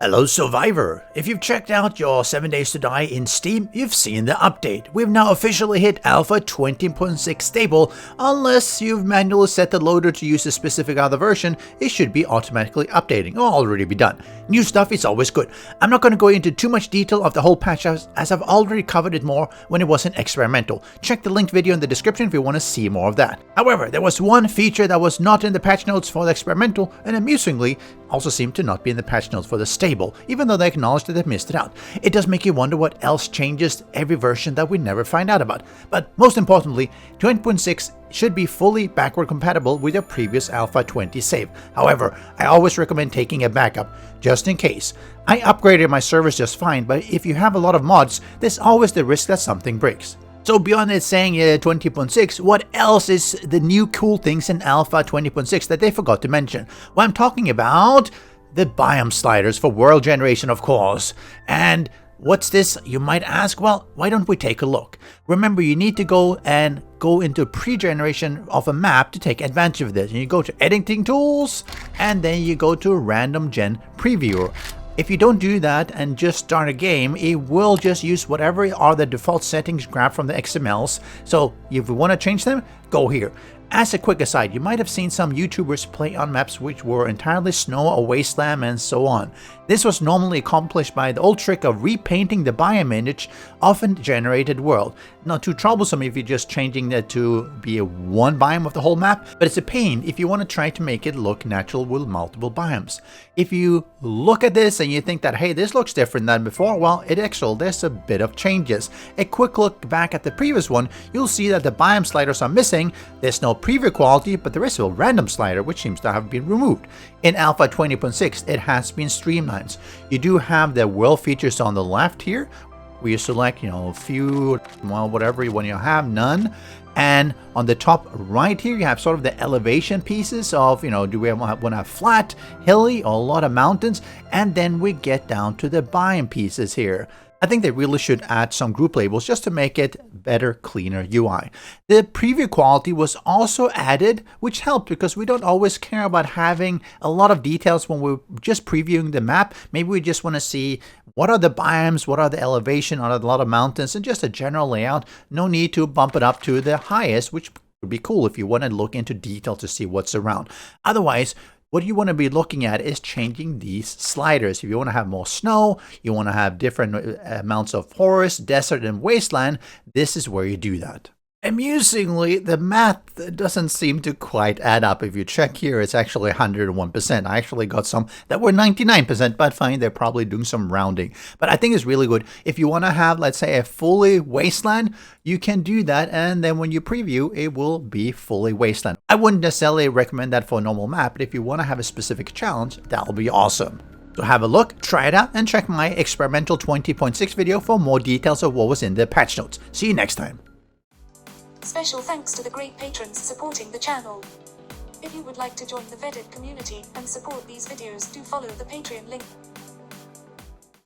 Hello Survivor! If you've checked out your 7 Days to Die in Steam, you've seen the update. We've now officially hit Alpha 20.6 stable. Unless you've manually set the loader to use a specific other version, it should be automatically updating or already be done. New stuff is always good. I'm not going to go into too much detail of the whole patch as I've already covered it more when it was an experimental. Check the linked video in the description if you want to see more of that. However, there was one feature that was not in the patch notes for the experimental and amusingly also seemed to not be in the patch notes for the stable, even though they acknowledged that they missed it out. It does make you wonder what else changes every version that we never find out about. But most importantly, 20.6 should be fully backward compatible with your previous Alpha 20 save. However, I always recommend taking a backup, just in case. I upgraded my servers just fine, but if you have a lot of mods, there's always the risk that something breaks. So beyond it saying 20.6, what else is the new cool things in Alpha 20.6 that they forgot to mention? Well, I'm talking about the biome sliders for world generation, of course. And what's this, you might ask? Well, why don't we take a look? Remember, you need to go into pre-generation of a map to take advantage of this. And you go to editing tools, and then you go to random gen previewer. If you don't do that and just start a game, it will just use whatever are the default settings grabbed from the XMLs. So if you want to change them, go here. As a quick aside, you might have seen some YouTubers play on maps which were entirely snow or wasteland and so on. This was normally accomplished by the old trick of repainting the biome image of a generated world. Not too troublesome if you're just changing that to be a one biome of the whole map, but it's a pain if you want to try to make it look natural with multiple biomes. If you look at this and you think that, hey, this looks different than before, well, there's a bit of changes. A quick look back at the previous one, you'll see that the biome sliders are missing. There's no preview quality, but there is a random slider which seems to have been removed. In Alpha 20.6, it has been streamlined. You do have the world features on the left here, where you select, a few, well, whatever when you have none. And on the top right here, you have sort of the elevation pieces of, do we want to have flat, hilly, or a lot of mountains? And then we get down to the biome pieces here. I think they really should add some group labels just to make it better, cleaner UI. The preview quality was also added, which helped because we don't always care about having a lot of details when we're just previewing the map. Maybe we just want to see what are the biomes, what are the elevation, are there a lot of mountains, and just a general layout. No need to bump it up to the highest, which would be cool if you want to look into detail to see what's around. Otherwise, what you want to be looking at is changing these sliders. If you want to have more snow, you want to have different amounts of forest, desert, and wasteland, this is where you do that. Amusingly, the math doesn't seem to quite add up. If you check here, it's actually 101%. I actually got some that were 99%, but fine, they're probably doing some rounding. But I think it's really good. If you want to have, let's say, a fully wasteland, you can do that, and then when you preview, it will be fully wasteland. I wouldn't necessarily recommend that for a normal map, but if you want to have a specific challenge, that'll be awesome. So have a look, try it out, and check my experimental 20.6 video for more details of what was in the patch notes. See you next time. Special thanks to the great patrons supporting the channel. If you would like to join the Vedui community and support these videos, do follow the Patreon link.